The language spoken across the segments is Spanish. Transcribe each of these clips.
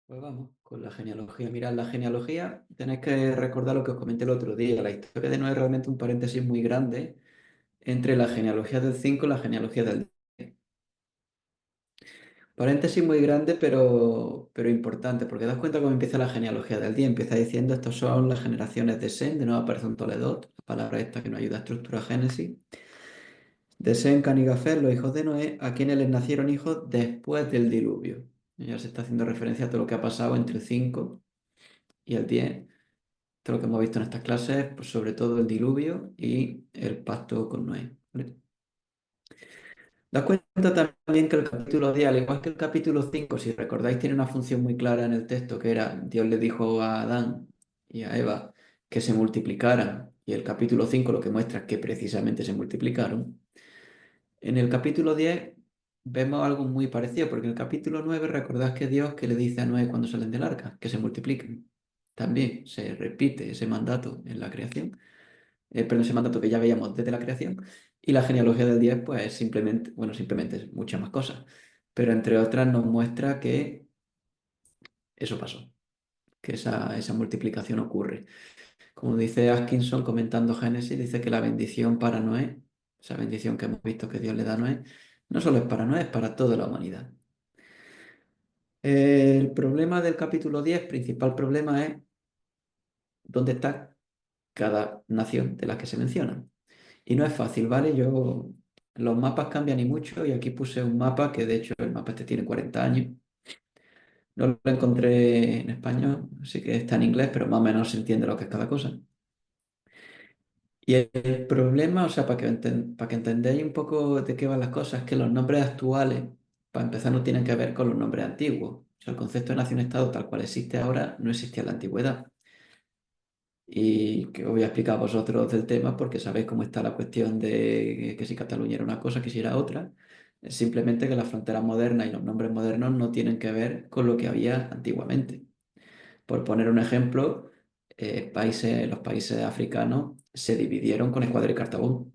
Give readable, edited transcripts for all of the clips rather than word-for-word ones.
Pues vamos, con la genealogía. Mirad, la genealogía, tenéis que recordar lo que os comenté el otro día. La historia de Noé es realmente un paréntesis muy grande entre la genealogía del 5 y la genealogía del 10. Paréntesis muy grande, pero importante, porque das cuenta cómo empieza la genealogía del 10. Empieza diciendo, estos son las generaciones de Sem, de nuevo aparece un Toledot, la palabra esta que nos ayuda a estructurar Génesis. De Sem, Cam y Jafet, los hijos de Noé, a quienes les nacieron hijos después del diluvio. Y ya se está haciendo referencia a todo lo que ha pasado entre el 5 y el 10. Todo lo que hemos visto en estas clases, pues sobre todo el diluvio y el pacto con Noé. ¿Vale? Das cuenta también que el capítulo 10, al igual que el capítulo 5, si recordáis, tiene una función muy clara en el texto, que era Dios le dijo a Adán y a Eva que se multiplicaran, y el capítulo 5 lo que muestra es que precisamente se multiplicaron. En el capítulo 10 vemos algo muy parecido, porque en el capítulo 9 recordad que Dios que le dice a Noé cuando salen del arca, que se multipliquen. También se repite ese mandato en la creación, pero ese mandato que ya veíamos desde la creación. Y la genealogía del 10 pues es simplemente, bueno, simplemente es muchas más cosas, pero entre otras nos muestra que eso pasó, que esa multiplicación ocurre. Como dice Atkinson comentando Génesis, dice que la bendición para Noé, esa bendición que hemos visto que Dios le da a Noé, no solo es para Noé, es para toda la humanidad. El problema del capítulo 10, principal problema es dónde está cada nación de las que se mencionan. Y no es fácil, ¿vale? Los mapas cambian y mucho, y aquí puse un mapa que de hecho el mapa este tiene 40 años. No lo encontré en español, así que está en inglés, pero más o menos se entiende lo que es cada cosa. Y el problema, o sea, para que entendáis un poco de qué van las cosas, es que los nombres actuales, para empezar, no tienen que ver con los nombres antiguos. O sea, el concepto de nación-estado tal cual existe ahora no existía en la antigüedad. Y que os voy a explicar a vosotros del tema porque sabéis cómo está la cuestión de que si Cataluña era una cosa, que si era otra. Es simplemente que las fronteras modernas y los nombres modernos no tienen que ver con lo que había antiguamente. Por poner un ejemplo, los países africanos se dividieron con Escuadra y Cartago.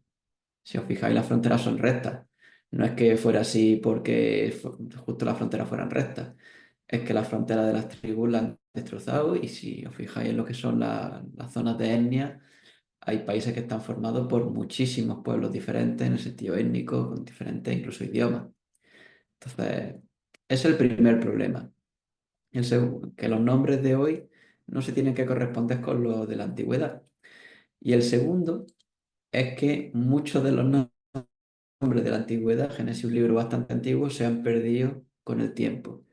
Si os fijáis, las fronteras son rectas. No es que fuera así porque justo las fronteras fueran rectas. Es que las fronteras de las tribus las han destrozado, y si os fijáis en lo que son las zonas de etnia, hay países que están formados por muchísimos pueblos diferentes en el sentido étnico, con diferentes incluso idiomas. Entonces, ese es el primer problema. El segundo, que los nombres de hoy no se tienen que corresponder con los de la antigüedad. Y el segundo es que muchos de los nombres de la antigüedad, Génesis, un libro bastante antiguo, se han perdido con el tiempo.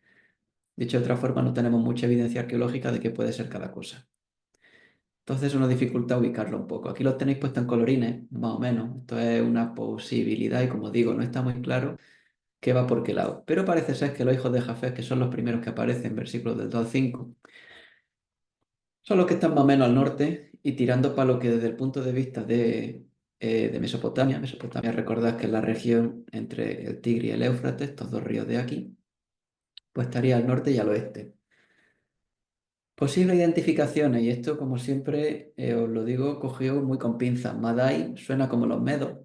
Dicho de otra forma, no tenemos mucha evidencia arqueológica de qué puede ser cada cosa. Entonces es una dificultad ubicarlo un poco. Aquí los tenéis puestos en colorines, más o menos. Esto es una posibilidad y, como digo, no está muy claro qué va por qué lado. Pero parece ser que los hijos de Jafet, que son los primeros que aparecen en versículos del 2 al 5, son los que están más o menos al norte y tirando para lo que desde el punto de vista de Mesopotamia. Mesopotamia, recordad que es la región entre el Tigre y el Éufrates, estos dos ríos de aquí, pues estaría al norte y al oeste. Posibles identificaciones, y esto, como siempre, os lo digo, cogido muy con pinzas. Madai suena como los medos,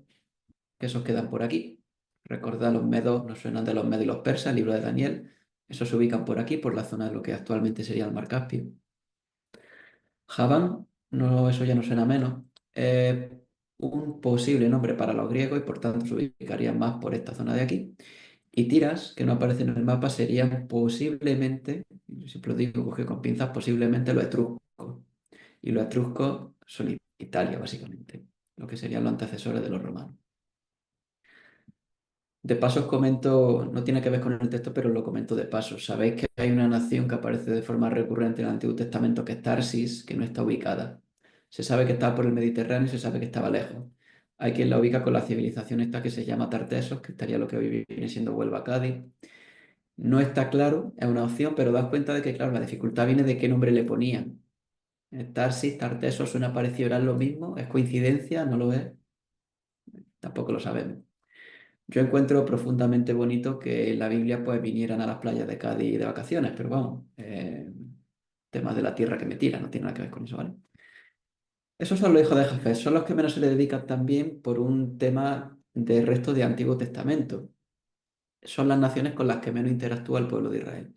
que esos quedan por aquí. Recordad, los medos nos suenan de los medos y los persas, el libro de Daniel. Esos se ubican por aquí, por la zona de lo que actualmente sería el Mar Caspio. Javán, no, eso ya no suena menos. Un posible nombre para los griegos, y por tanto se ubicaría más por esta zona de aquí. Y Tiras, que no aparecen en el mapa, serían posiblemente, yo siempre lo digo, coge con pinzas, posiblemente los etruscos. Y los etruscos son Italia, básicamente, lo que serían los antecesores de los romanos. De paso os comento, no tiene que ver con el texto, pero lo comento de paso. Sabéis que hay una nación que aparece de forma recurrente en el Antiguo Testamento, que es Tarsis, que no está ubicada. Se sabe que estaba por el Mediterráneo y se sabe que estaba lejos. Hay quien la ubica con la civilización esta que se llama Tartesos, que estaría lo que hoy viene siendo Huelva, Cádiz. No está claro, es una opción, pero das cuenta de que, claro, la dificultad viene de qué nombre le ponían. Tarsis, Tartesos, suena parecido, ¿era lo mismo? ¿Es coincidencia? ¿No lo es? Tampoco lo sabemos. Yo encuentro profundamente bonito que en la Biblia pues vinieran a las playas de Cádiz de vacaciones, pero vamos, temas de la tierra que me tira, no tiene nada que ver con eso, ¿vale? Esos son los hijos de Jafet, son los que menos se le dedican también por un tema de resto de Antiguo Testamento. Son las naciones con las que menos interactúa el pueblo de Israel.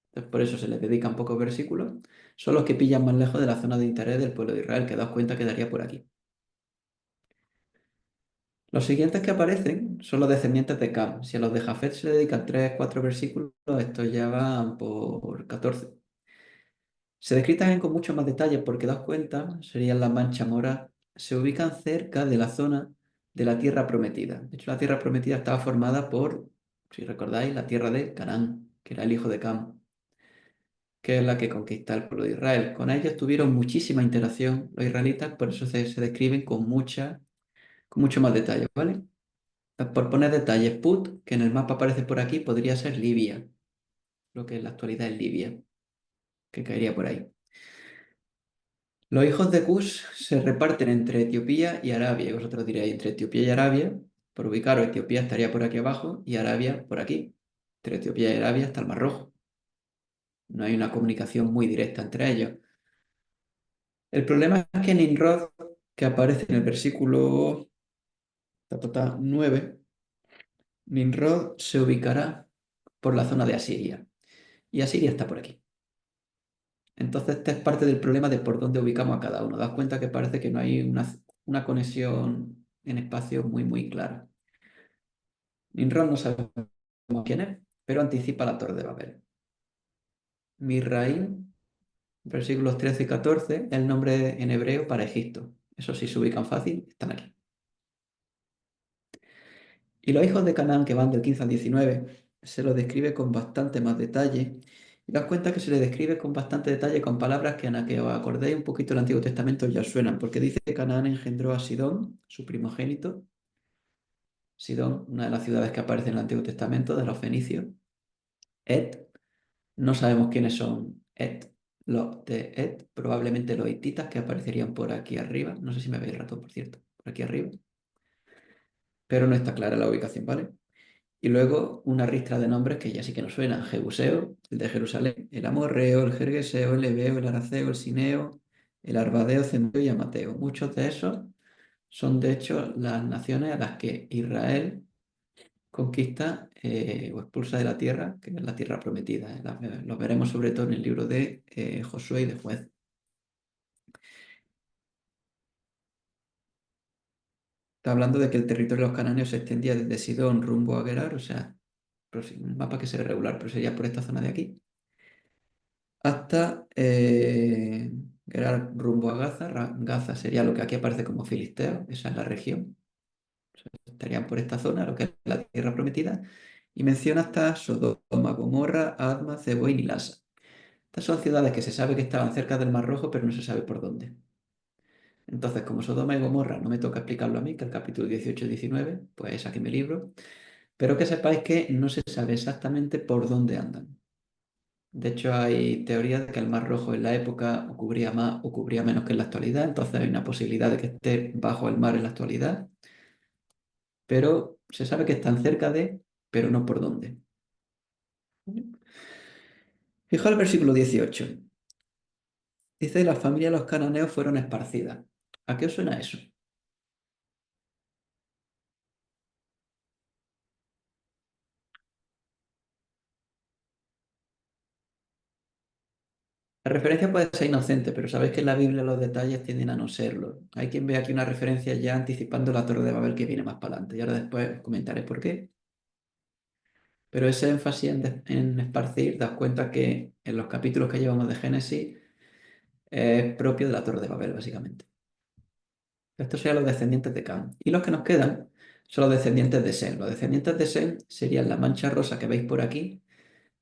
Entonces, por eso se les dedican pocos versículos. Son los que pillan más lejos de la zona de interés del pueblo de Israel, que daos cuenta quedaría por aquí. Los siguientes que aparecen son los descendientes de Cam. Si a los de Jafet se le dedican 3 4 versículos, estos ya van por 14. Se describen con mucho más detalle porque, daos cuenta, serían las manchas moras, se ubican cerca de la zona de la tierra prometida. De hecho, la tierra prometida estaba formada por, si recordáis, la tierra de Canaán, que era el hijo de Cam, que es la que conquista el pueblo de Israel. Con ellos tuvieron muchísima interacción los israelitas, por eso se describen con mucho más detalle, ¿vale? Por poner detalles, Put, que en el mapa aparece por aquí, podría ser Libia, lo que en la actualidad es Libia, que caería por ahí. Los hijos de Cush se reparten entre Etiopía y Arabia, y vosotros diréis entre Etiopía y Arabia, por ubicaros, Etiopía estaría por aquí abajo y Arabia por aquí. Entre Etiopía y Arabia está el Mar Rojo. No hay una comunicación muy directa entre ellos. El problema es que Nimrod, que aparece en el versículo 9, Nimrod se ubicará por la zona de Asiria, y Asiria está por aquí. Entonces, este es parte del problema de por dónde ubicamos a cada uno. Das cuenta que parece que no hay una conexión en espacio muy clara. Nimrod no sabemos quién es, pero anticipa la Torre de Babel. Misraim, versículos 13 y 14, el nombre en hebreo para Egipto. Eso sí se ubican fácil, están aquí. Y los hijos de Canaán, que van del 15 al 19, se los describe con bastante más detalle. Y das cuenta que se les describe con bastante detalle con palabras que, a que os acordéis un poquito del Antiguo Testamento ya os suenan, porque dice que Canaán engendró a Sidón, su primogénito. Sidón, una de las ciudades que aparece en el Antiguo Testamento, de los fenicios. Et, no sabemos quiénes son Et, los de Et, probablemente los hititas que aparecerían por aquí arriba. No sé si me veis el ratón, por cierto, por aquí arriba. Pero no está clara la ubicación, ¿vale? Y luego una ristra de nombres que ya sí que nos suenan. Jebuseo, el de Jerusalén, el amorreo, el jergueseo, el heveo, el araceo, el sineo, el arbadeo, cendeo y amateo. Muchos de esos son de hecho las naciones a las que Israel conquista o expulsa de la tierra, que es la tierra prometida. Los veremos sobre todo en el libro de Josué y de Juez. Está hablando de que el territorio de los cananeos se extendía desde Sidón rumbo a Gerar, o sea, un mapa que sería regular, pero sería por esta zona de aquí, hasta Gerar rumbo a Gaza. Gaza sería lo que aquí aparece como Filisteo, esa es la región. Estarían por esta zona, lo que es la tierra prometida, y menciona hasta Sodoma, Gomorra, Adma, Zeboim y Lasa. Estas son ciudades que se sabe que estaban cerca del Mar Rojo, pero no se sabe por dónde. Entonces, como Sodoma y Gomorra no me toca explicarlo a mí, que el capítulo 18 y 19, pues aquí me libro, pero que sepáis que no se sabe exactamente por dónde andan. De hecho, hay teorías de que el Mar Rojo en la época o cubría más o cubría menos que en la actualidad, entonces hay una posibilidad de que esté bajo el mar en la actualidad, pero se sabe que están cerca de, pero no por dónde. Fijaos el versículo 18. Dice, las familias de los cananeos fueron esparcidas. ¿A qué os suena eso? La referencia puede ser inocente, pero sabéis que en la Biblia los detalles tienden a no serlo. Hay quien ve aquí una referencia ya anticipando la Torre de Babel que viene más para adelante. Y ahora después comentaré por qué. Pero ese énfasis en esparcir, das cuenta que en los capítulos que llevamos de Génesis es propio de la Torre de Babel, básicamente. Estos serían los descendientes de Cam. Y los que nos quedan son los descendientes de Sem. Los descendientes de Sem serían la mancha rosa que veis por aquí.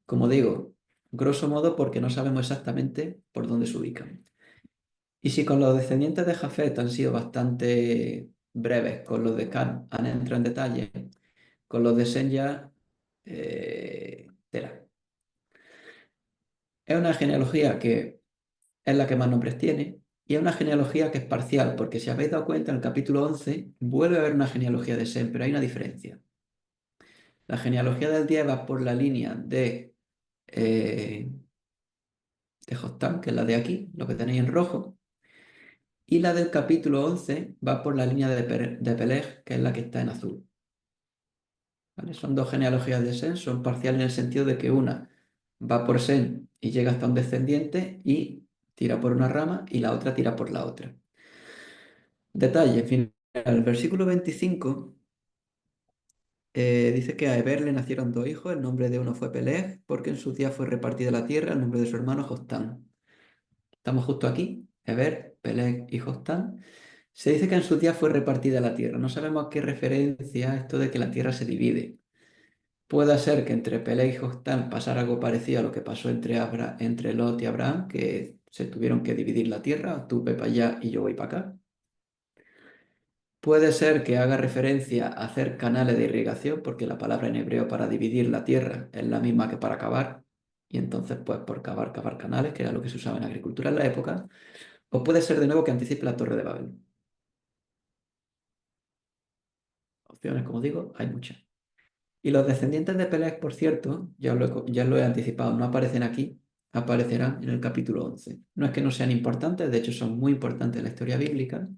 Como digo, grosso modo porque no sabemos exactamente por dónde se ubican. Y si con los descendientes de Jafet han sido bastante breves, con los de Cam han entrado en detalle, con los de Sem ya, tela. Es una genealogía que es la que más nombres tiene y es una genealogía que es parcial, porque si habéis dado cuenta en el capítulo 11 vuelve a haber una genealogía de Sem, pero hay una diferencia. La genealogía del 10 va por la línea eh, de Joctán, que es la de aquí, lo que tenéis en rojo, y la del capítulo 11 va por la línea de Peleg, que es la que está en azul. ¿Vale? Son dos genealogías de Sem, son parciales en el sentido de que una va por Sen y llega hasta un descendiente y tira por una rama y la otra tira por la otra. Detalle, en fin, el versículo 25 dice que a Eber le nacieron dos hijos, el nombre de uno fue Peleg, porque en su día fue repartida la tierra, el nombre de su hermano Jostán. Estamos justo aquí, Eber, Peleg y Jostán. Se dice que en su día fue repartida la tierra. No sabemos a qué referencia esto de que la tierra se divide. Puede ser que entre Peleg y Jostán pasara algo parecido a lo que pasó entre Lot y Abraham, que se tuvieron que dividir la tierra, tú ve para allá y yo voy para acá. Puede ser que haga referencia a hacer canales de irrigación, porque la palabra en hebreo para dividir la tierra es la misma que para cavar, y entonces pues por cavar, cavar canales, que era lo que se usaba en la agricultura en la época. O puede ser de nuevo que anticipe la Torre de Babel. Opciones, como digo, hay muchas. Y los descendientes de Peleg, por cierto, ya lo he anticipado, no aparecen aquí, aparecerán en el capítulo 11. No es que no sean importantes, de hecho son muy importantes en la historia bíblica,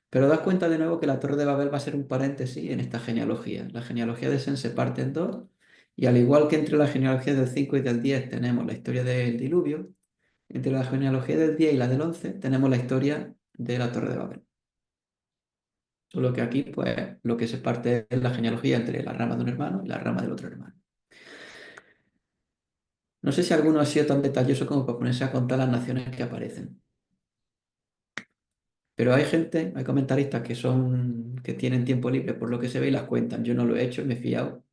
pero das cuenta de nuevo que la Torre de Babel va a ser un paréntesis en esta genealogía. La genealogía de Sem se parte en dos, y al igual que entre la genealogía del 5 y del 10 tenemos la historia del diluvio, entre la genealogía del 10 y la del 11 tenemos la historia de la Torre de Babel. Solo que aquí, pues, lo que se parte es la genealogía entre la rama de un hermano y la rama del otro hermano. No sé si alguno ha sido tan detalloso como para ponerse a contar las naciones que aparecen. Pero hay gente, hay comentaristas que tienen tiempo libre por lo que se ve y las cuentan. Yo no lo he hecho y me he fiado.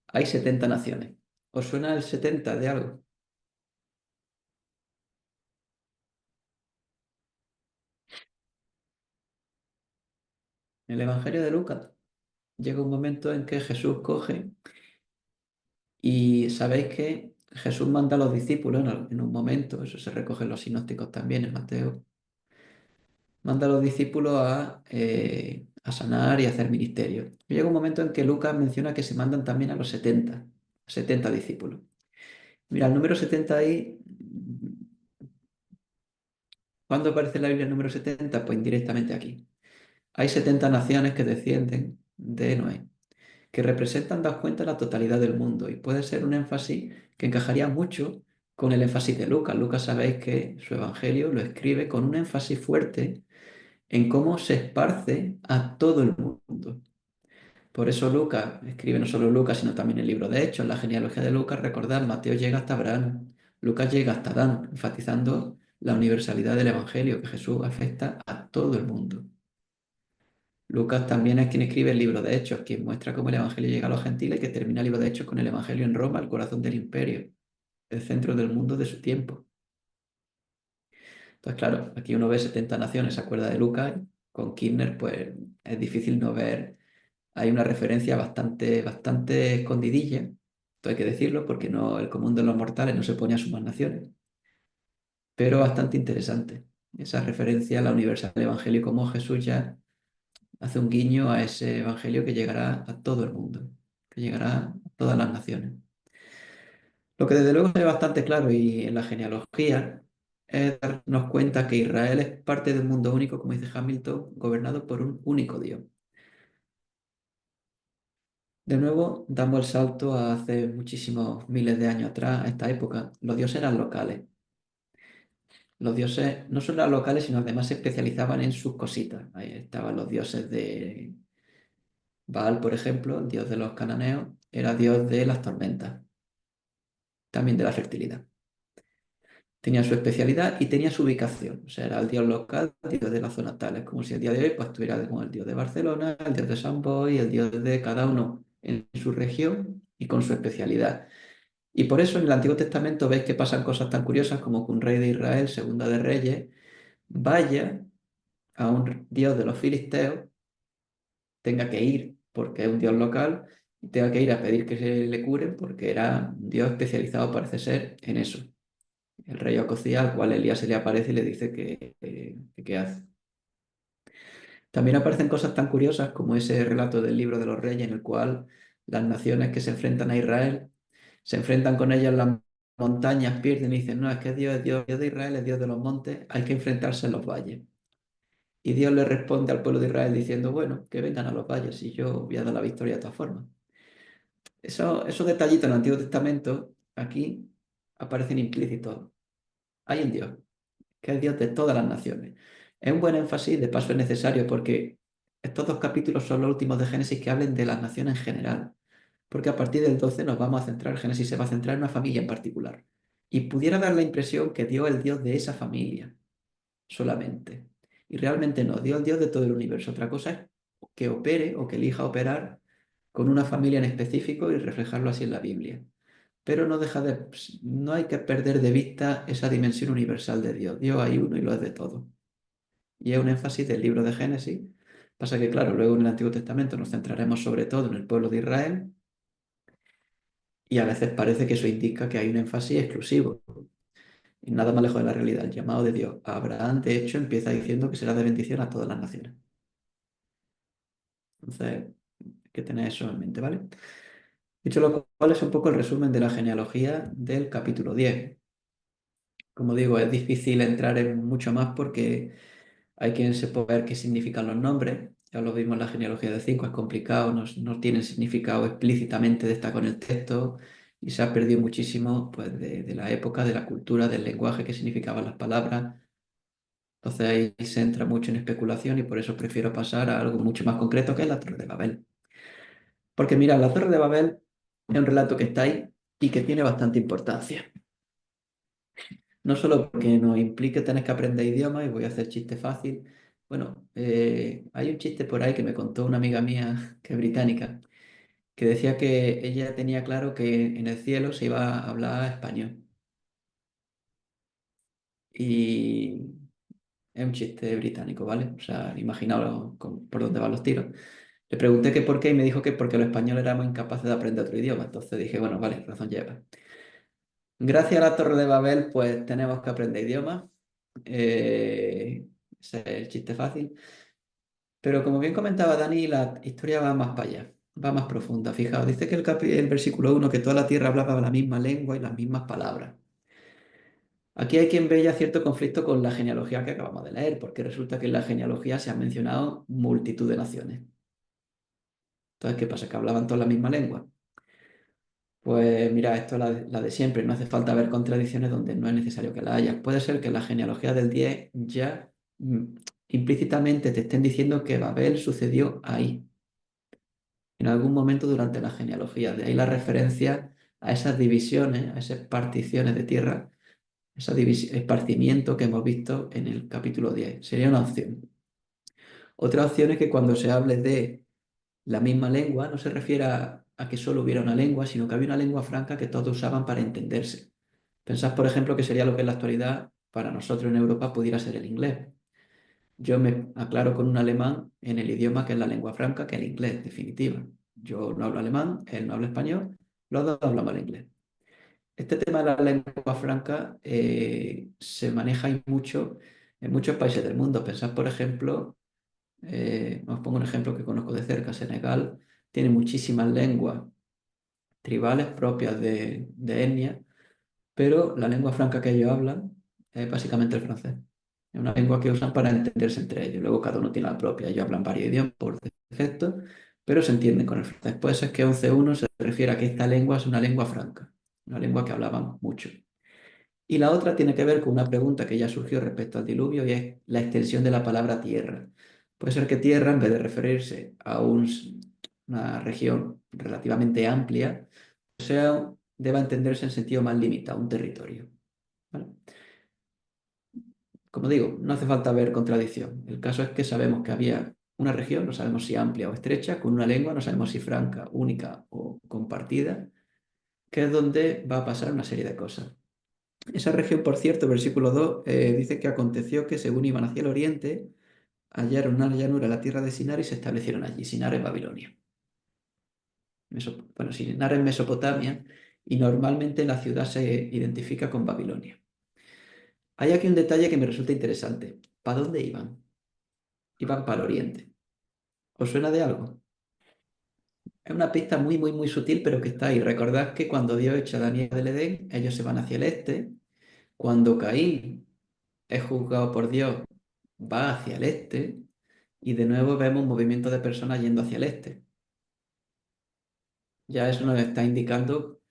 Hay 70 naciones. ¿Os suena el 70 de algo? En el Evangelio de Lucas llega un momento en que Jesús coge y sabéis que Jesús manda a los discípulos en un momento, eso se recoge en los sinópticos también, en Mateo, manda a los discípulos a sanar y a hacer ministerio. Llega un momento en que Lucas menciona que se mandan también a los 70 discípulos. Mira, el número 70 ahí, ¿cuándo aparece en la Biblia el número 70? Pues indirectamente aquí. Hay 70 naciones que descienden de Noé, que representan, das cuenta, la totalidad del mundo y puede ser un énfasis que encajaría mucho con el énfasis de Lucas. Lucas sabéis que su evangelio lo escribe con un énfasis fuerte en cómo se esparce a todo el mundo. Por eso Lucas escribe no solo Lucas, sino también el libro de Hechos. En la genealogía de Lucas, recordad, Mateo llega hasta Abraham, Lucas llega hasta Adán, enfatizando la universalidad del evangelio, que Jesús afecta a todo el mundo. Lucas también es quien escribe el libro de Hechos, quien muestra cómo el evangelio llega a los gentiles y que termina el libro de Hechos con el evangelio en Roma, el corazón del imperio, el centro del mundo de su tiempo. Entonces, claro, aquí uno ve 70 naciones, se acuerda de Lucas, y con Kirchner, pues es difícil no ver. Hay una referencia bastante escondidilla, esto hay que decirlo, porque no, el común de los mortales no se pone a sumar naciones, pero bastante interesante. Esa referencia a la universal del evangelio, como Jesús ya hace un guiño a ese evangelio que llegará a todo el mundo, que llegará a todas las naciones. Lo que desde luego es bastante claro y en la genealogía es darnos cuenta que Israel es parte de un mundo único, como dice Hamilton, gobernado por un único Dios. De nuevo, damos el salto a hace muchísimos miles de años atrás, a esta época. Los dioses eran locales. Los dioses no solo eran locales, sino además se especializaban en sus cositas. Ahí estaban los dioses de Baal, por ejemplo, el dios de los cananeos, era dios de las tormentas, también de la fertilidad. Tenía su especialidad y tenía su ubicación. O sea, era el dios local, el dios de la zona tal. Es como si el día de hoy pues, tuviera como el dios de Barcelona, el dios de San Boi, el dios de cada uno en su región y con su especialidad. Y por eso en el Antiguo Testamento veis que pasan cosas tan curiosas como que un rey de Israel, segunda de Reyes, vaya a un dios de los filisteos, tenga que ir porque es un dios local y tenga que ir a pedir que se le curen porque era un dios especializado, parece ser, en eso. El rey Ocosía, al cual Elías se le aparece y le dice que qué hace. También aparecen cosas tan curiosas como ese relato del libro de los reyes en el cual las naciones que se enfrentan a Israel se enfrentan con ellas en las montañas, pierden y dicen, no, es que Dios es Dios, Dios de Israel, es Dios de los montes, hay que enfrentarse en los valles. Y Dios le responde al pueblo de Israel diciendo, bueno, que vengan a los valles y yo voy a dar la victoria de todas formas. Esos detallitos en el Antiguo Testamento, aquí aparecen implícitos. Hay un Dios, que es Dios de todas las naciones. Es un buen énfasis, de paso es necesario, porque estos dos capítulos son los últimos de Génesis que hablen de las naciones en general. Porque a partir del 12 nos vamos a centrar, Génesis se va a centrar en una familia en particular. Y pudiera dar la impresión que Dios es el Dios de esa familia solamente. Y realmente no, Dios es el Dios de todo el universo. Otra cosa es que opere o que elija operar con una familia en específico y reflejarlo así en la Biblia. Pero no deja de, no hay que perder de vista esa dimensión universal de Dios. Dios hay uno y lo es de todo. Y es un énfasis del libro de Génesis. Pasa que, claro, luego en el Antiguo Testamento nos centraremos sobre todo en el pueblo de Israel y a veces parece que eso indica que hay un énfasis exclusivo. Y nada más lejos de la realidad. El llamado de Dios a Abraham, de hecho, empieza diciendo que será de bendición a todas las naciones. Entonces, hay que tener eso en mente, ¿vale? Dicho lo cual, es un poco el resumen de la genealogía del capítulo 10. Como digo, es difícil entrar en mucho más porque hay quien se puede ver qué significan los nombres. Ya lo vimos en la genealogía de 5, es complicado, no tienen significado explícitamente, está con el texto y se ha perdido muchísimo pues, de la época, de la cultura, del lenguaje que significaban las palabras. Entonces ahí se entra mucho en especulación y por eso prefiero pasar a algo mucho más concreto que es la Torre de Babel. Porque mira, la Torre de Babel es un relato que está ahí y que tiene bastante importancia. No solo porque nos implique tener que aprender idiomas, y voy a hacer chiste fácil. Bueno, hay un chiste por ahí que me contó una amiga mía que es británica, que decía que ella tenía claro que en el cielo se iba a hablar español. Y es un chiste británico, ¿vale? O sea, imaginaos por dónde van los tiros. Le pregunté que por qué y me dijo que porque los españoles éramos incapaces de aprender otro idioma. Entonces dije, bueno, vale, razón lleva. Gracias a la Torre de Babel, pues tenemos que aprender idiomas. Eh, Ese es el chiste fácil. Pero como bien comentaba Dani, la historia va más para allá, va más profunda. Fijaos, dice que el versículo 1 que toda la tierra hablaba la misma lengua y las mismas palabras. Aquí hay quien ve ya cierto conflicto con la genealogía que acabamos de leer, porque resulta que en la genealogía se han mencionado multitud de naciones. Entonces, ¿qué pasa? ¿Que hablaban toda la misma lengua? Pues mira, esto es la de siempre, no hace falta ver contradicciones donde no es necesario que la haya. Puede ser que la genealogía del 10 ya implícitamente te estén diciendo que Babel sucedió ahí, en algún momento durante la genealogía. De ahí la referencia a esas divisiones, a esas particiones de tierra, ese esparcimiento que hemos visto en el capítulo 10. Sería una opción. Otra opción es que cuando se hable de la misma lengua, no se refiere a que solo hubiera una lengua, sino que había una lengua franca que todos usaban para entenderse. Pensad, por ejemplo, que sería lo que en la actualidad para nosotros en Europa pudiera ser el inglés. Yo me aclaro con un alemán en el idioma que es la lengua franca, que es el inglés, definitiva. Yo no hablo alemán, él no habla español, los dos hablamos el inglés. Este tema de la lengua franca se maneja y mucho en muchos países del mundo. Pensad, por ejemplo, os pongo un ejemplo que conozco de cerca, Senegal tiene muchísimas lenguas tribales propias de etnia, pero la lengua franca que ellos hablan es básicamente el francés. Es una lengua que usan para entenderse entre ellos. Luego cada uno tiene la propia. Ellos hablan varios idiomas por defecto, pero se entienden con el francés. Puede ser que 11.1 se refiere a que esta lengua es una lengua franca, una lengua que hablaban mucho. Y la otra tiene que ver con una pregunta que ya surgió respecto al diluvio y es la extensión de la palabra tierra. Puede ser que tierra, en vez de referirse a una región relativamente amplia, deba entenderse en sentido más limitado, un territorio. ¿Vale? Como digo, no hace falta ver contradicción. El caso es que sabemos que había una región, no sabemos si amplia o estrecha, con una lengua, no sabemos si franca, única o compartida, que es donde va a pasar una serie de cosas. Esa región, por cierto, versículo 2, dice que aconteció que según iban hacia el oriente, hallaron una llanura en la tierra de Sinar y se establecieron allí. Sinar en Babilonia. Bueno, Sinar en Mesopotamia y normalmente la ciudad se identifica con Babilonia. Hay aquí un detalle que me resulta interesante. ¿Para dónde iban? Iban para el oriente. ¿Os suena de algo? Es una pista muy, muy, muy sutil, pero que está ahí. Recordad que cuando Dios echa a Daniel del Edén, ellos se van hacia el este. Cuando Caín es juzgado por Dios, va hacia el este. Y de nuevo vemos un movimiento de personas yendo hacia el este. Ya eso nos está indicando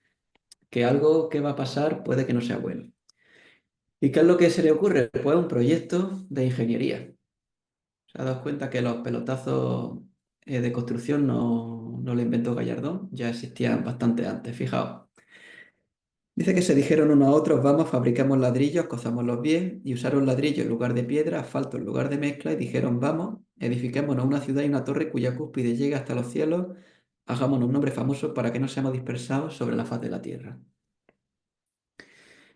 que algo que va a pasar puede que no sea bueno. ¿Y qué es lo que se le ocurre? Pues un proyecto de ingeniería. Se ha dado cuenta que los pelotazos de construcción no lo inventó Gallardón, ya existían bastante antes, fijaos. Dice que se dijeron unos a otros, vamos, fabricamos ladrillos, cozámoslos bien, y usaron ladrillo en lugar de piedra, asfalto en lugar de mezcla, y dijeron, vamos, edifiquémonos una ciudad y una torre cuya cúspide llegue hasta los cielos, hagámonos un nombre famoso para que no seamos dispersados sobre la faz de la tierra.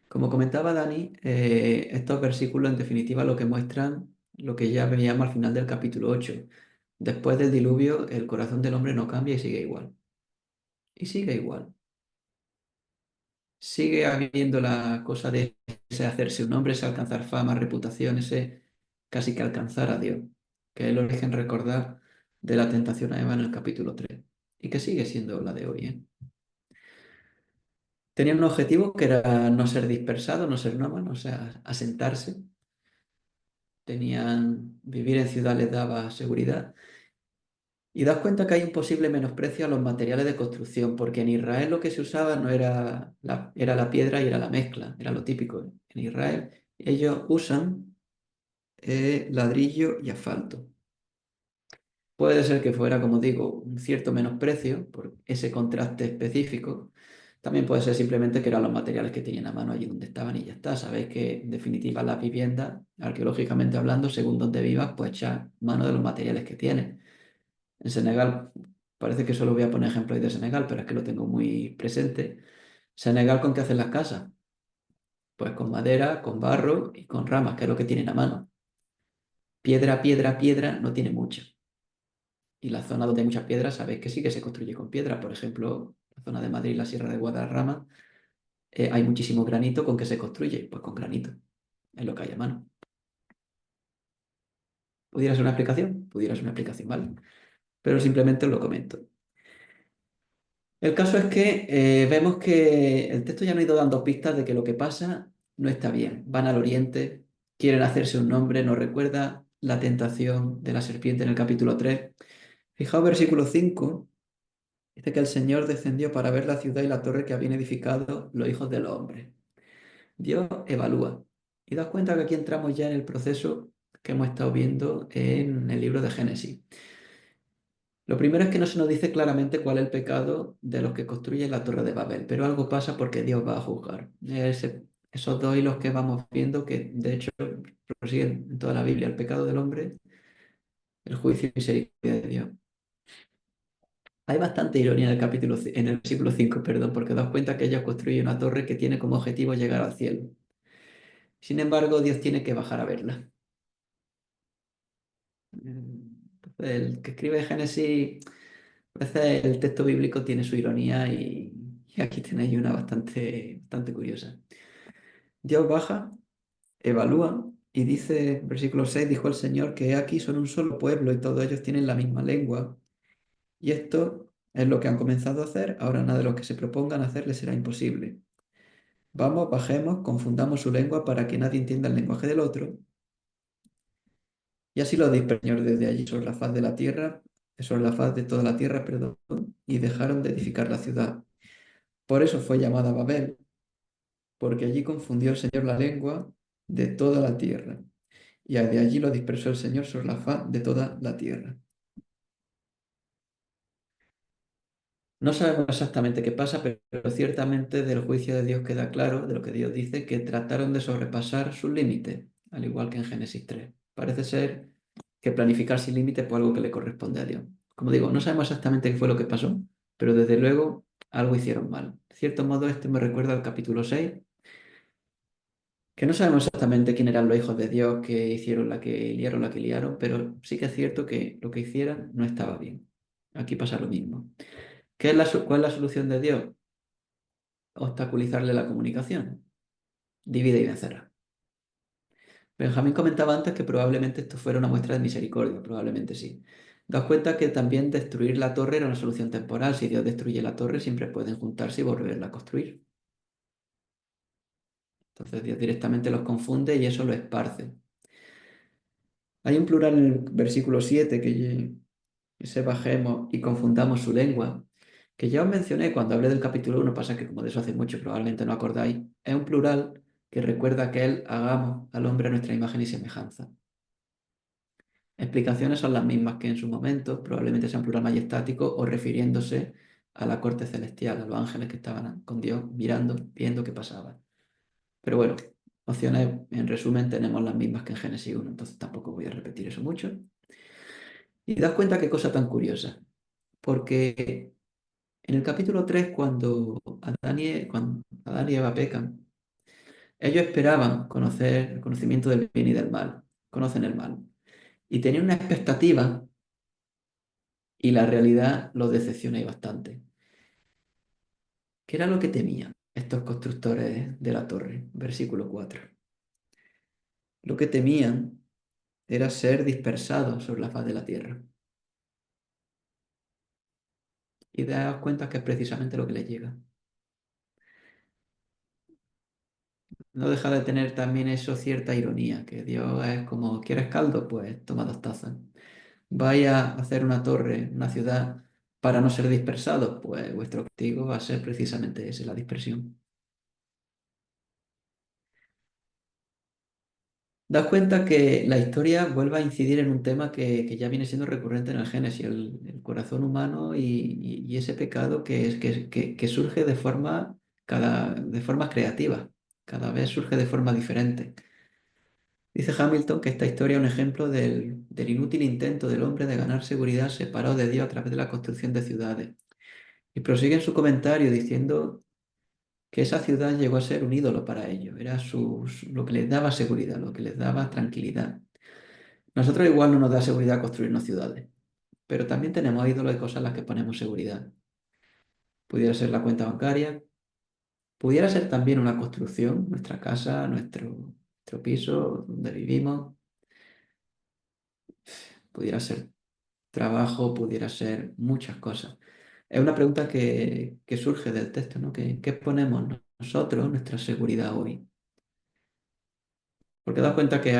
Como comentaba Dani, estos versículos en definitiva lo que muestran lo que ya veíamos al final del capítulo 8. Después del diluvio, el corazón del hombre no cambia y sigue igual. Y sigue igual. Sigue habiendo la cosa de ese hacerse un hombre, ese alcanzar fama, reputación, ese casi que alcanzar a Dios, que es el origen recordar de la tentación a Eva en el capítulo 3 y que sigue siendo la de hoy, ¿eh? Tenían un objetivo que era no ser dispersado, no ser nómada, o sea, asentarse. Tenían, vivir en ciudad les daba seguridad. Y das cuenta que hay un posible menosprecio a los materiales de construcción, porque en Israel lo que se usaba no era la piedra y era la mezcla, era lo típico. En Israel ellos usan ladrillo y asfalto. Puede ser que fuera, como digo, un cierto menosprecio por ese contraste específico. También puede ser simplemente que eran los materiales que tenían a mano allí donde estaban y ya está. Sabéis que en definitiva las viviendas, arqueológicamente hablando, según donde vivas, pues echar mano de los materiales que tienes. En Senegal, parece que solo voy a poner ejemplos de Senegal, pero es que lo tengo muy presente. Senegal, ¿con qué hacen las casas? Pues con madera, con barro y con ramas, que es lo que tienen a mano. Piedra, piedra, piedra no tiene mucha. Y la zona donde hay muchas piedras, sabéis que sí que se construye con piedra. Por ejemplo, la zona de Madrid, la Sierra de Guadarrama, hay muchísimo granito. ¿Con qué se construye? Pues con granito. Es lo que hay a mano. ¿Pudiera ser una explicación? Pudiera ser una explicación, ¿vale? Pero simplemente os lo comento. El caso es que vemos que el texto ya no ha ido dando pistas de que lo que pasa no está bien. Van al oriente, quieren hacerse un nombre, nos recuerda la tentación de la serpiente en el capítulo 3. Fijaos versículo 5, dice que el Señor descendió para ver la ciudad y la torre que habían edificado los hijos del hombre. Dios evalúa. Y das cuenta que aquí entramos ya en el proceso que hemos estado viendo en el libro de Génesis. Lo primero es que no se nos dice claramente cuál es el pecado de los que construyen la Torre de Babel, pero algo pasa porque Dios va a juzgar. Esos dos hilos que vamos viendo, que de hecho prosiguen en toda la Biblia, el pecado del hombre, el juicio y misericordia de Dios. Hay bastante ironía en el en el versículo 5, perdón, porque das cuenta que ellos construyen una torre que tiene como objetivo llegar al cielo. Sin embargo, Dios tiene que bajar a verla. Entonces, el que escribe Génesis, a veces el texto bíblico tiene su ironía y aquí tenéis una bastante curiosa. Dios baja, evalúa y dice, versículo 6, dijo el Señor que aquí son un solo pueblo y todos ellos tienen la misma lengua. Y esto es lo que han comenzado a hacer, ahora nada de lo que se propongan hacer les será imposible. Vamos, bajemos, confundamos su lengua para que nadie entienda el lenguaje del otro. Y así lo dispersó el Señor desde allí sobre la faz de la tierra, sobre la faz de toda la tierra, perdón, y dejaron de edificar la ciudad. Por eso fue llamada Babel, porque allí confundió el Señor la lengua de toda la tierra, y de allí lo dispersó el Señor sobre la faz de toda la tierra. No sabemos exactamente qué pasa, pero ciertamente del juicio de Dios queda claro, de lo que Dios dice, que trataron de sobrepasar sus límites, al igual que en Génesis 3. Parece ser que planificar sin límites fue algo que le corresponde a Dios. Como digo, no sabemos exactamente qué fue lo que pasó, pero desde luego algo hicieron mal. De cierto modo, este me recuerda al capítulo 6, que no sabemos exactamente quién eran los hijos de Dios que hicieron la que liaron, pero sí que es cierto que lo que hicieran no estaba bien. Aquí pasa lo mismo. ¿Cuál es la solución de Dios? Obstaculizarle la comunicación. Divide y vencerá. Benjamín comentaba antes que probablemente esto fuera una muestra de misericordia, probablemente sí. Daos cuenta que también destruir la torre era una solución temporal. Si Dios destruye la torre, siempre pueden juntarse y volverla a construir. Entonces Dios directamente los confunde y eso lo esparce. Hay un plural en el versículo 7 que se bajemos y confundamos su lengua. que ya os mencioné cuando hablé del capítulo 1, pasa que como de eso hace mucho, probablemente no acordáis, es un plural que recuerda que él hagamos al hombre a nuestra imagen y semejanza. Explicaciones son las mismas que en su momento, probablemente sea un plural majestático o refiriéndose a la corte celestial, a los ángeles que estaban con Dios mirando, viendo qué pasaba. Pero bueno, opciones en resumen tenemos las mismas que en Génesis 1, entonces tampoco voy a repetir eso mucho. Y das cuenta qué cosa tan curiosa, porque en el capítulo 3 cuando Adán y Eva pecan, ellos esperaban conocer el conocimiento del bien y del mal, conocen el mal, y tenían una expectativa y la realidad los decepciona y bastante. ¿Qué era lo que temían estos constructores de la torre? Versículo 4. Lo que temían era ser dispersados sobre la faz de la tierra. Y daos cuenta que es precisamente lo que les llega. No deja de tener también eso cierta ironía, que Dios es como, ¿quieres caldo? Pues toma 2 tazas. ¿Vaya a hacer una torre, una ciudad, para no ser dispersados? Pues vuestro castigo va a ser precisamente ese, la dispersión. Das cuenta que la historia vuelve a incidir en un tema que ya viene siendo recurrente en el Génesis, el corazón humano y ese pecado que surge de formas creativas, cada vez surge de forma diferente. Dice Hamilton que esta historia es un ejemplo del inútil intento del hombre de ganar seguridad separado de Dios a través de la construcción de ciudades. Y prosigue en su comentario diciendo que esa ciudad llegó a ser un ídolo para ellos, era lo que les daba seguridad, lo que les daba tranquilidad. Nosotros igual no nos da seguridad construirnos ciudades, pero también tenemos ídolos de cosas en las que ponemos seguridad. Pudiera ser la cuenta bancaria, pudiera ser también una construcción, nuestra casa, nuestro piso donde vivimos, pudiera ser trabajo, pudiera ser muchas cosas. Es una pregunta que surge del texto, ¿no? ¿Qué ponemos nosotros, nuestra seguridad hoy? Porque das cuenta que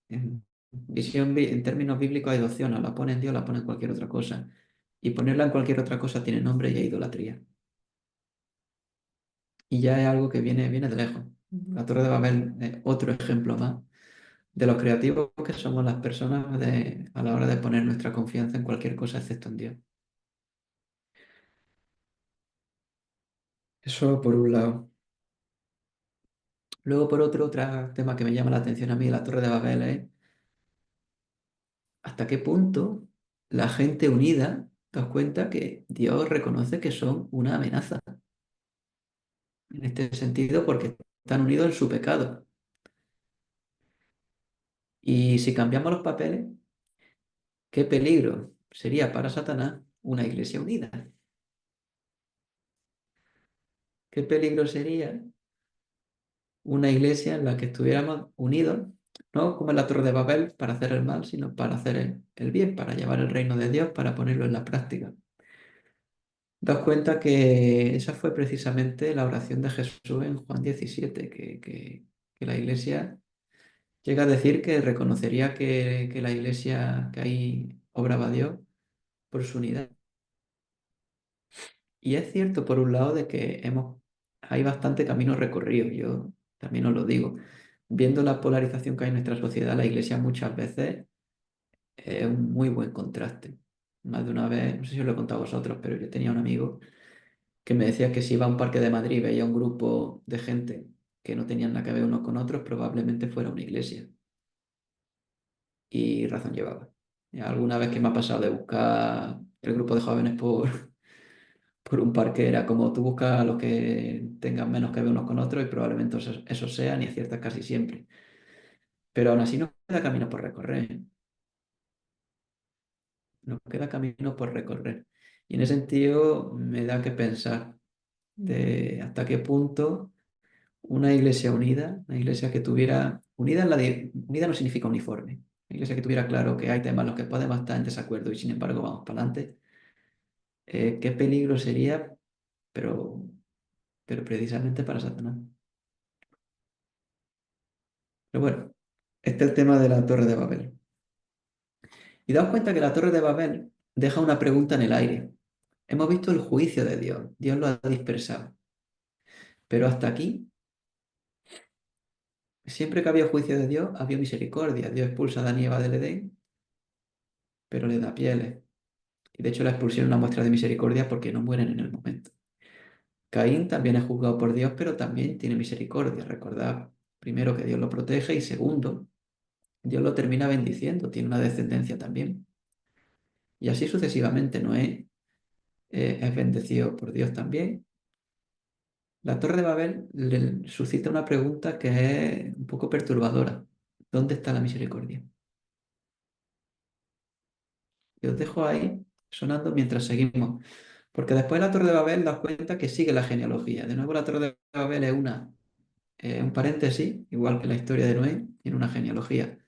en términos bíblicos hay 2 opciones, la pone en Dios, la pone en cualquier otra cosa. Y ponerla en cualquier otra cosa tiene nombre y es idolatría. Y ya es algo que viene de lejos. La Torre de Babel es otro ejemplo más de los creativos que somos las personas a la hora de poner nuestra confianza en cualquier cosa excepto en Dios. Eso por un lado. Luego, por otro tema que me llama la atención a mí de la Torre de Babel es hasta qué punto la gente unida, te das cuenta que Dios reconoce que son una amenaza. En este sentido, porque están unidos en su pecado. Y si cambiamos los papeles, qué peligro sería para Satanás una iglesia unida. Qué peligro sería una iglesia en la que estuviéramos unidos, no como en la Torre de Babel para hacer el mal, sino para hacer el bien, para llevar el reino de Dios, para ponerlo en la práctica. Daos cuenta que esa fue precisamente la oración de Jesús en Juan 17, que la iglesia llega a decir que reconocería que la iglesia, que ahí obraba Dios por su unidad. Y es cierto, por un lado, de que hay bastante camino recorrido, yo también os lo digo. Viendo la polarización que hay en nuestra sociedad, la iglesia muchas veces es un muy buen contraste. Más de una vez, no sé si os lo he contado a vosotros, pero yo tenía un amigo que me decía que si iba a un parque de Madrid y veía un grupo de gente que no tenían nada que ver unos con otros, probablemente fuera una iglesia. Y razón llevaba. Y alguna vez que me ha pasado de buscar el grupo de jóvenes por un parque, era como tú buscas a los que tengan menos que ver unos con otros y probablemente esos sean y aciertas casi siempre. Pero aún así nos queda camino por recorrer. Nos queda camino por recorrer. Y en ese sentido me da que pensar de hasta qué punto una iglesia unida, una iglesia que tuviera, unida no significa uniforme, una iglesia que tuviera claro que hay temas en los que podemos estar en desacuerdo y sin embargo vamos para adelante, qué peligro sería, pero, pero precisamente para Satanás. Pero bueno, este es el tema de la Torre de Babel. Y daos cuenta que la Torre de Babel deja una pregunta en el aire. Hemos visto el juicio de Dios. Dios lo ha dispersado. Pero hasta aquí, siempre que había juicio de Dios, había misericordia. Dios expulsa a Adán y Eva del Edén, pero le da pieles. Y de hecho la expulsión es una muestra de misericordia porque no mueren en el momento. Caín también es juzgado por Dios, pero también tiene misericordia. Recordad, primero, que Dios lo protege y segundo, Dios lo termina bendiciendo, tiene una descendencia también. Y así sucesivamente Noé es bendecido por Dios también. La Torre de Babel le suscita una pregunta que es un poco perturbadora. ¿Dónde está la misericordia? Y os dejo ahí sonando mientras seguimos. Porque después de la Torre de Babel das cuenta que sigue la genealogía. De nuevo la Torre de Babel es un paréntesis, igual que la historia de Noé, tiene una genealogía.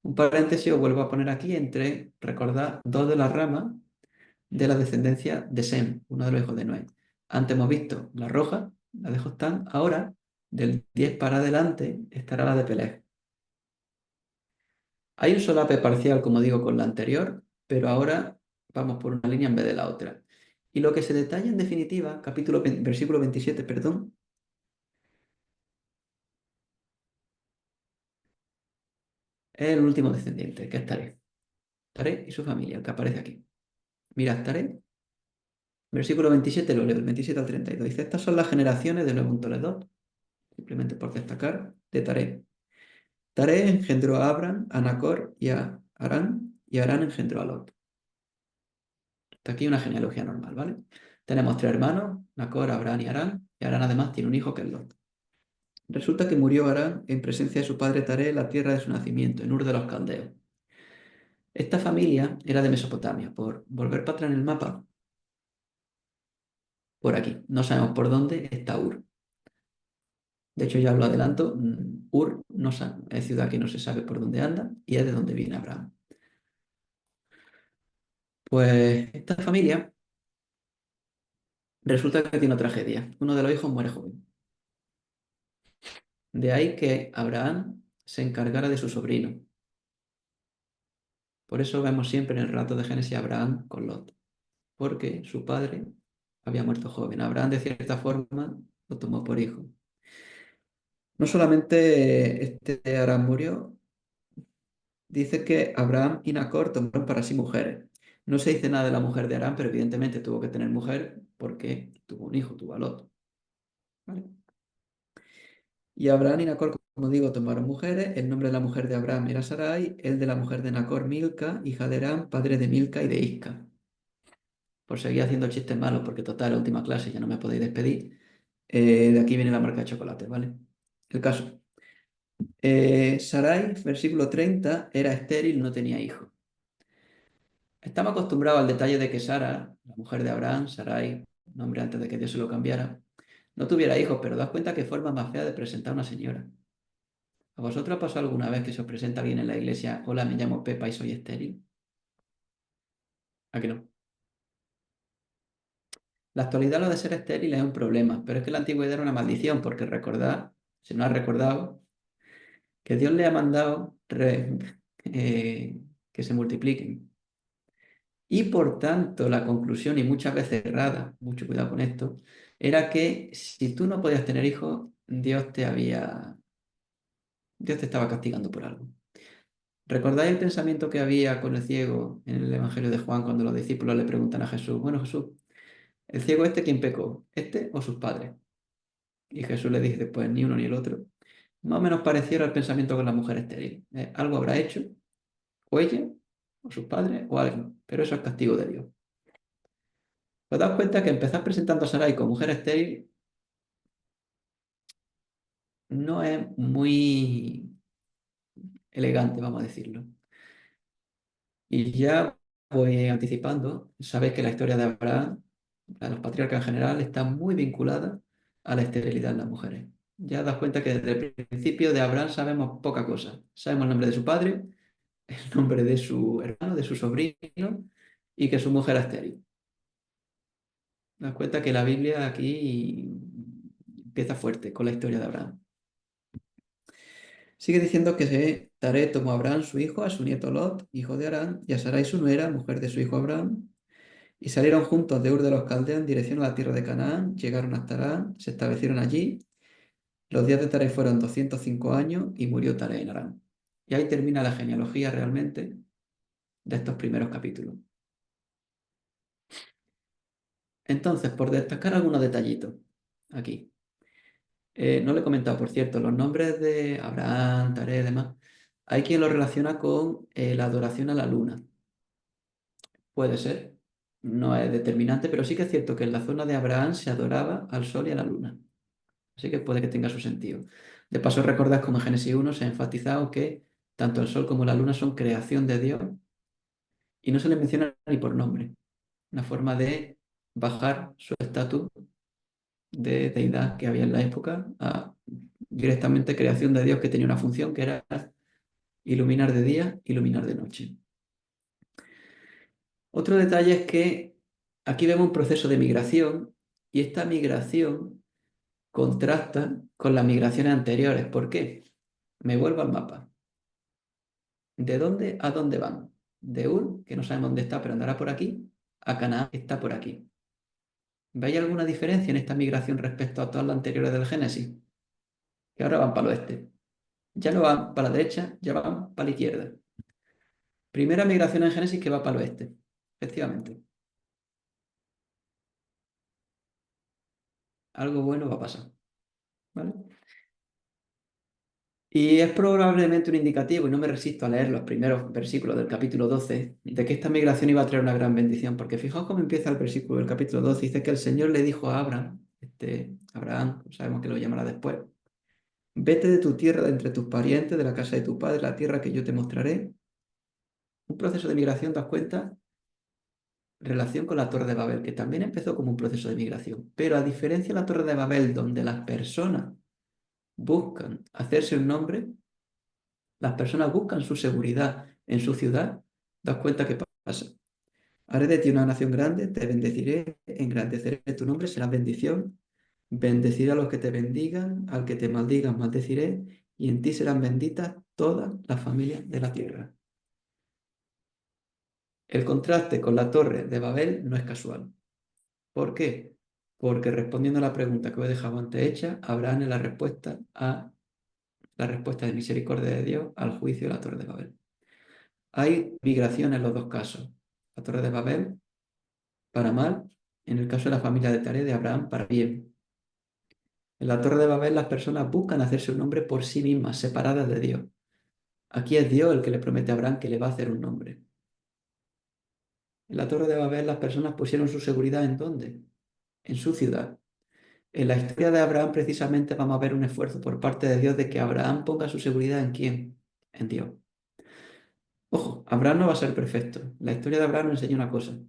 Un paréntesis os vuelvo a poner aquí entre, recordad, dos de las ramas de la descendencia de Sem, uno de los hijos de Noé. Antes hemos visto la roja, la de Joctán, ahora del 10 para adelante estará la de Peleg. Hay un solape parcial, como digo, con la anterior, pero ahora vamos por una línea en vez de la otra. Y lo que se detalla en definitiva, versículo 27, perdón, es el último descendiente, que es Taré. Taré y su familia, el que aparece aquí. Mirad, Taré, versículo 27 lo leo, del 27 al 32. Dice, estas son las generaciones de los Toledo, simplemente por destacar, de Taré. Taré engendró a Abram, a Nacor y a Harán, y Harán engendró a Lot. Hasta aquí una genealogía normal, ¿vale? Tenemos tres hermanos, Nacor, Abraham y Harán, y Harán además tiene un hijo que es Lot. Resulta que murió Harán en presencia de su padre Taré en la tierra de su nacimiento, en Ur de los Caldeos. Esta familia era de Mesopotamia. Por volver para atrás en el mapa, por aquí. No sabemos por dónde está Ur. De hecho, ya os lo adelanto, Ur no es ciudad que no se sabe por dónde anda y es de donde viene Abraham. Pues esta familia resulta que tiene una tragedia. Uno de los hijos muere joven. De ahí que Abraham se encargara de su sobrino. Por eso vemos siempre en el relato de Génesis a Abraham con Lot, porque su padre había muerto joven. Abraham, de cierta forma, lo tomó por hijo. No solamente este Abraham murió, dice que Abraham y Nacor tomaron para sí mujeres. No se dice nada de la mujer de Abraham, pero evidentemente tuvo que tener mujer porque tuvo un hijo, tuvo a Lot. ¿Vale? Y Abraham y Nacor, como digo, tomaron mujeres. El nombre de la mujer de Abraham era Sarai, el de la mujer de Nacor, Milca, hija de Aram, padre de Milca y de Isca. Por seguir haciendo chistes malos, porque total, la última clase ya no me podéis despedir. De aquí viene la marca de chocolate, ¿vale? El caso. Sarai, versículo 30, era estéril, no tenía hijos. Estamos acostumbrados al detalle de que Sara, la mujer de Abraham, Sarai, nombre antes de que Dios se lo cambiara, no tuviera hijos, pero das cuenta que forma más fea de presentar a una señora. ¿A vosotros pasó alguna vez que se os presenta alguien en la iglesia, hola, me llamo Pepa y soy estéril? ¿A que no? La actualidad lo de ser estéril es un problema, pero es que la antigüedad era una maldición, porque recordad, si no has recordado, que Dios le ha mandado que se multipliquen. Y por tanto, la conclusión, y muchas veces errada, mucho cuidado con esto, era que si tú no podías tener hijos, Dios te estaba castigando por algo. ¿Recordáis el pensamiento que había con el ciego en el Evangelio de Juan cuando los discípulos le preguntan a Jesús, bueno Jesús, ¿el ciego este quién pecó? ¿Este o sus padres? Y Jesús le dice, pues ni uno ni el otro. Más o menos pareciera el pensamiento con la mujer estéril. Algo habrá hecho, o ella, o sus padres, o algo, pero eso es castigo de Dios. ¿Os das cuenta que empezar presentando a Sarai como mujer estéril no es muy elegante, vamos a decirlo? Y ya voy anticipando, sabéis que la historia de Abraham, la de los patriarcas en general, está muy vinculada a la esterilidad en las mujeres. Ya das cuenta que desde el principio de Abraham sabemos poca cosa. Sabemos el nombre de su padre, el nombre de su hermano, de su sobrino y que su mujer era estéril. Te das cuenta que la Biblia aquí empieza fuerte con la historia de Abraham. Sigue diciendo que Taré tomó a Abraham su hijo, a su nieto Lot, hijo de Harán, y a Sarai su nuera, mujer de su hijo Abraham, Y salieron juntos de Ur de los Caldeos en dirección a la tierra de Canaán, llegaron hasta Harán, se establecieron allí. Los días de Taré fueron 205 años y murió Taré en Harán. Y ahí termina la genealogía realmente de estos primeros capítulos. Entonces, por destacar algunos detallitos aquí. No le he comentado, por cierto, los nombres de Abraham, Taré y demás. Hay quien lo relaciona con la adoración a la luna. Puede ser, no es determinante, pero sí que es cierto que en la zona de Abraham se adoraba al sol y a la luna. Así que puede que tenga su sentido. De paso, recordad como en Génesis 1 se ha enfatizado que tanto el sol como la luna son creación de Dios y no se les menciona ni por nombre. Una forma de bajar su estatus de deidad que había en la época a directamente creación de Dios que tenía una función que era iluminar de día, iluminar de noche. Otro detalle es que aquí vemos un proceso de migración y esta migración contrasta con las migraciones anteriores. ¿Por qué? Me vuelvo al mapa. ¿De dónde a dónde van? De Ur, que no sabemos dónde está, pero andará por aquí, a Canaán, que está por aquí. ¿Veis alguna diferencia en esta migración respecto a todas las anteriores del Génesis? Que ahora van para el oeste. Ya no van para la derecha, ya van para la izquierda. Primera migración en Génesis que va para el oeste. Efectivamente. Algo bueno va a pasar. ¿Vale? Y es probablemente un indicativo, y no me resisto a leer los primeros versículos del capítulo 12, de que esta migración iba a traer una gran bendición, porque fijaos cómo empieza el versículo del capítulo 12, dice que el Señor le dijo a Abraham, Abraham, sabemos que lo llamará después, vete de tu tierra, de entre tus parientes, de la casa de tu padre, la tierra que yo te mostraré. Un proceso de migración, ¿te das cuenta? Relación con la Torre de Babel, que también empezó como un proceso de migración, pero a diferencia de la Torre de Babel, donde las personas buscan hacerse un nombre, las personas buscan su seguridad en su ciudad, das cuenta que pasa. Haré de ti una nación grande, te bendeciré, engrandeceré tu nombre, serás bendición. Bendeciré a los que te bendigan, al que te maldigan, maldeciré, y en ti serán benditas todas las familias de la tierra. El contraste con la torre de Babel no es casual. ¿Por qué? Porque respondiendo a la pregunta que os he dejado antes hecha, Abraham es la respuesta de misericordia de Dios al juicio de la torre de Babel. Hay migración en los dos casos. La Torre de Babel para mal, en el caso de la familia de Taré de Abraham para bien. En la Torre de Babel las personas buscan hacerse un nombre por sí mismas, separadas de Dios. Aquí es Dios el que le promete a Abraham que le va a hacer un nombre. En la Torre de Babel las personas pusieron su seguridad ¿en dónde? En su ciudad. En la historia de Abraham precisamente vamos a ver un esfuerzo por parte de Dios de que Abraham ponga su seguridad ¿en quién? En Dios. Ojo, Abraham no va a ser perfecto. La historia de Abraham nos enseña una cosa,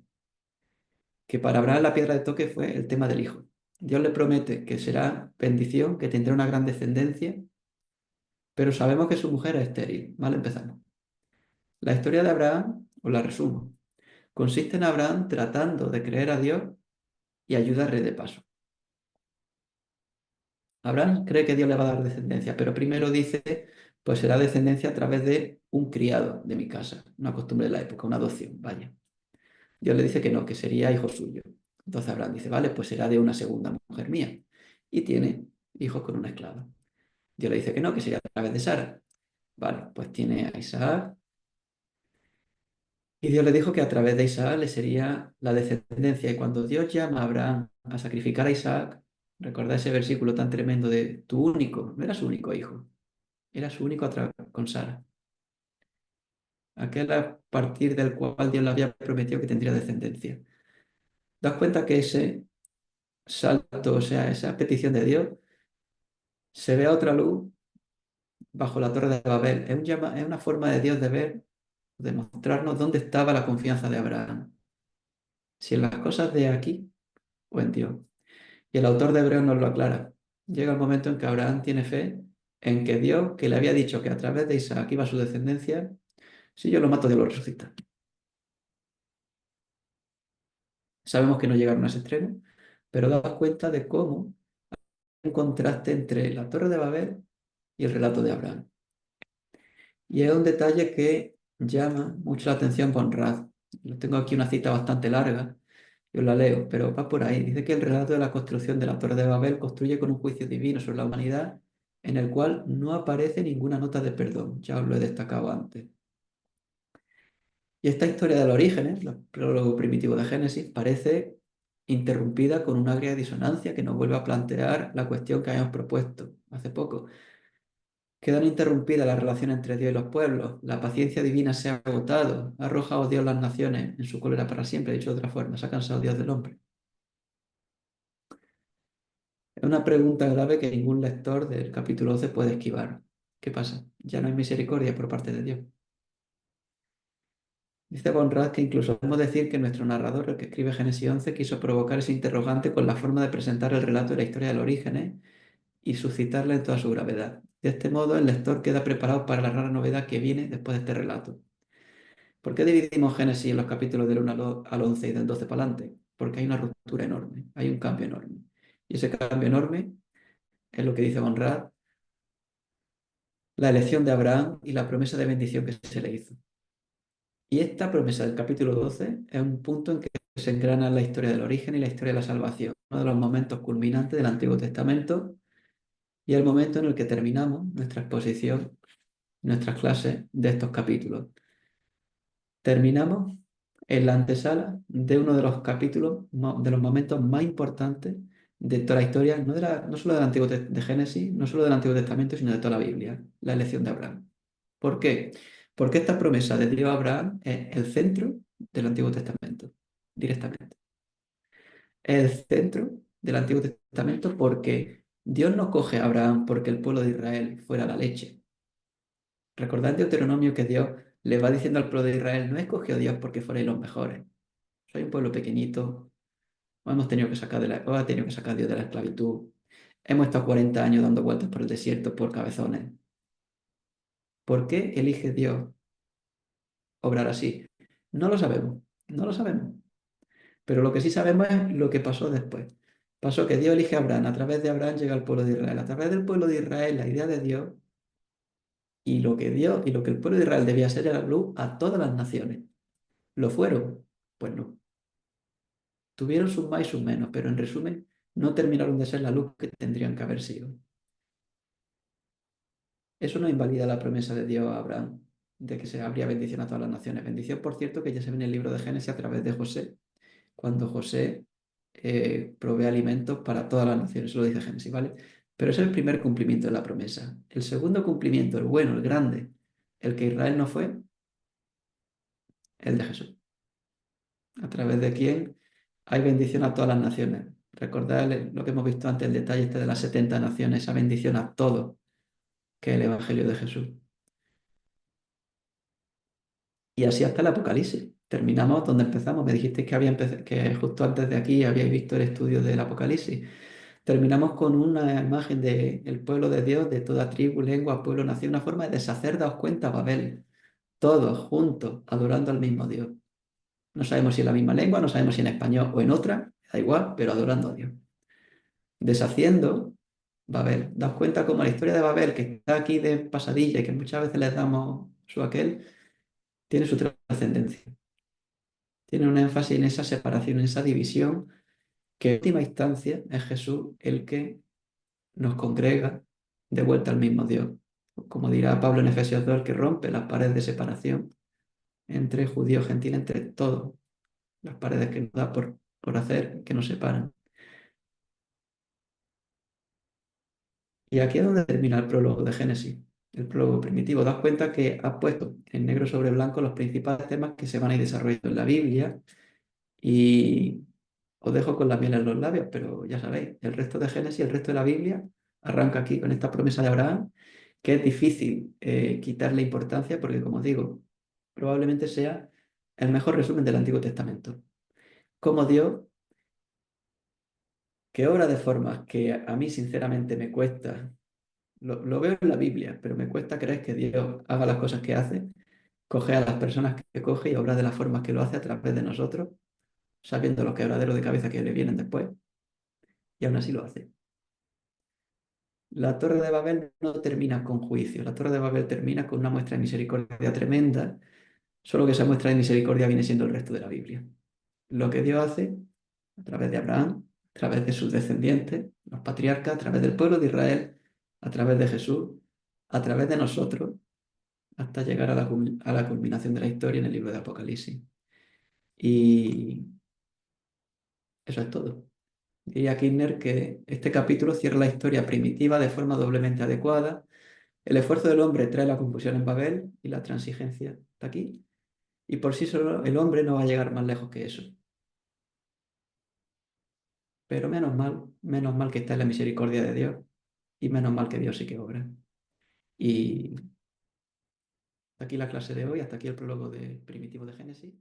que para Abraham la piedra de toque fue el tema del hijo. Dios le promete que será bendición, que tendrá una gran descendencia, pero sabemos que su mujer es estéril. Mal empezamos. La historia de Abraham, os la resumo, consiste en Abraham tratando de creer a Dios y ayudarle de paso. Abraham cree que Dios le va a dar descendencia, pero primero dice, pues será descendencia a través de un criado de mi casa, una costumbre de la época, una adopción, vaya. Dios le dice que no, que sería hijo suyo. Entonces Abraham dice, vale, pues será de una segunda mujer mía. Y tiene hijos con una esclava. Dios le dice que no, que sería a través de Sara. Vale, pues tiene a Isaac. Y Dios le dijo que a través de Isaac le sería la descendencia. Y cuando Dios llama a Abraham a sacrificar a Isaac, recordad ese versículo tan tremendo de tu único, no era su único hijo, era su único con Sara. Aquel a partir del cual Dios le había prometido que tendría descendencia. Das cuenta que ese salto, o sea, esa petición de Dios, se ve a otra luz bajo la torre de Babel. Es una forma de Dios de ver, de mostrarnos dónde estaba la confianza de Abraham. Si en las cosas de aquí o en Dios. Y el autor de Hebreos nos lo aclara. Llega el momento en que Abraham tiene fe en que Dios, que le había dicho que a través de Isaac iba su descendencia, si yo lo mato, Dios lo resucita. Sabemos que no llegaron a ese extremo, pero daos cuenta de cómo hay un contraste entre la torre de Babel y el relato de Abraham. Y es un detalle que llama mucho la atención con Raz. Tengo aquí una cita bastante larga, Yo la leo, pero va por ahí. Dice que el relato de la construcción de la Torre de Babel construye con un juicio divino sobre la humanidad en el cual no aparece ninguna nota de perdón. Ya os lo he destacado antes. Y esta historia del origen, el prólogo primitivo de Génesis, parece interrumpida con una agria disonancia que nos vuelve a plantear la cuestión que habíamos propuesto hace poco. Quedan interrumpidas las relaciones entre Dios y los pueblos. La paciencia divina se ha agotado. Ha arrojado Dios las naciones en su cólera para siempre. Dicho de otra forma, se ha cansado Dios del hombre. Es una pregunta grave que ningún lector del capítulo 12 puede esquivar. ¿Qué pasa? Ya no hay misericordia por parte de Dios. Dice Conrad que incluso podemos decir que nuestro narrador, el que escribe Génesis 11, quiso provocar ese interrogante con la forma de presentar el relato de la historia del origen, y suscitarla en toda su gravedad. De este modo, el lector queda preparado para la rara novedad que viene después de este relato. ¿Por qué dividimos Génesis en los capítulos del 1 al 11 y del 12 para adelante? Porque hay una ruptura enorme, hay un cambio enorme. Y ese cambio enorme es lo que dice Conrad, la elección de Abraham y la promesa de bendición que se le hizo. Y esta promesa del capítulo 12 es un punto en que se engrana la historia del origen y la historia de la salvación, uno de los momentos culminantes del Antiguo Testamento y el momento en el que terminamos nuestra exposición, nuestras clases de estos capítulos. Terminamos en la antesala de uno de los capítulos, de los momentos más importantes de toda la historia, no solo del de Génesis, no solo del Antiguo Testamento, sino de toda la Biblia, la elección de Abraham. ¿Por qué? Porque esta promesa de Dios a Abraham es el centro del Antiguo Testamento, directamente. Es el centro del Antiguo Testamento porque Dios no coge a Abraham porque el pueblo de Israel fuera la leche. Recordad en Deuteronomio que Dios le va diciendo al pueblo de Israel, no escogió a Dios porque fuerais los mejores. Soy un pueblo pequeñito, os hemos tenido que sacar os ha tenido que sacar Dios de la esclavitud. Hemos estado 40 años dando vueltas por el desierto por cabezones. ¿Por qué elige Dios obrar así? No lo sabemos, no lo sabemos. Pero lo que sí sabemos es lo que pasó después. Pasó que Dios elige a Abraham, a través de Abraham llega al pueblo de Israel, a través del pueblo de Israel la idea de Dios y lo que Dios y lo que el pueblo de Israel debía ser era luz a todas las naciones. ¿Lo fueron? Pues no. Tuvieron sus más y sus menos, pero en resumen, no terminaron de ser la luz que tendrían que haber sido. Eso no invalida la promesa de Dios a Abraham, de que se habría bendición a todas las naciones. Bendición, por cierto, que ya se ve en el libro de Génesis a través de José, cuando José provee alimentos para todas las naciones, eso lo dice Génesis, ¿vale? Pero ese es el primer cumplimiento de la promesa. El segundo cumplimiento, el bueno, el grande, el que Israel no fue, el de Jesús, a través de quien hay bendición a todas las naciones. Recordad lo que hemos visto antes, el detalle este de las 70 naciones, esa bendición a todos, que es el Evangelio de Jesús. Y así hasta el Apocalipsis. Terminamos donde empezamos. Me dijisteis que, que justo antes de aquí habíais visto el estudio del Apocalipsis. Terminamos con una imagen del pueblo de Dios, de toda tribu, lengua, pueblo, nación, una forma de deshacer, daos cuenta, Babel, todos juntos, adorando al mismo Dios. No sabemos si en la misma lengua, no sabemos si en español o en otra, da igual, pero adorando a Dios. Deshaciendo Babel. Daos cuenta como la historia de Babel, que está aquí de pasadilla y que muchas veces les damos su aquel, tiene su trascendencia. Tiene un énfasis en esa separación, en esa división, que en última instancia es Jesús el que nos congrega de vuelta al mismo Dios. Como dirá Pablo en Efesios 2, el que rompe las paredes de separación entre judío y gentil, entre todos, las paredes que nos da por hacer, que nos separan. Y aquí es donde termina el prólogo de Génesis, el prólogo primitivo. Das cuenta que ha puesto en negro sobre blanco los principales temas que se van a ir desarrollando en la Biblia y os dejo con la miel en los labios, pero ya sabéis, el resto de Génesis, el resto de la Biblia, arranca aquí con esta promesa de Abraham, que es difícil quitarle importancia porque, como digo, probablemente sea el mejor resumen del Antiguo Testamento. Como Dios, que obra de formas que a mí sinceramente me cuesta, lo veo en la Biblia, pero me cuesta creer que Dios haga las cosas que hace, coge a las personas que coge y obra de las formas que lo hace a través de nosotros, sabiendo los quebraderos de cabeza que le vienen después, y aún así lo hace. La Torre de Babel no termina con juicio, la Torre de Babel termina con una muestra de misericordia tremenda, solo que esa muestra de misericordia viene siendo el resto de la Biblia. Lo que Dios hace a través de Abraham, a través de sus descendientes, los patriarcas, a través del pueblo de Israel, a través de Jesús, a través de nosotros, hasta llegar a a la culminación de la historia en el libro de Apocalipsis. Y eso es todo. Diría Kirchner que este capítulo cierra la historia primitiva de forma doblemente adecuada. El esfuerzo del hombre trae la confusión en Babel y la transigencia está aquí. Y por sí solo el hombre no va a llegar más lejos que eso. Pero menos mal que está en la misericordia de Dios y menos mal que Dios sí que obra. Y hasta aquí la clase de hoy, hasta aquí el prólogo de Primitivo de Génesis.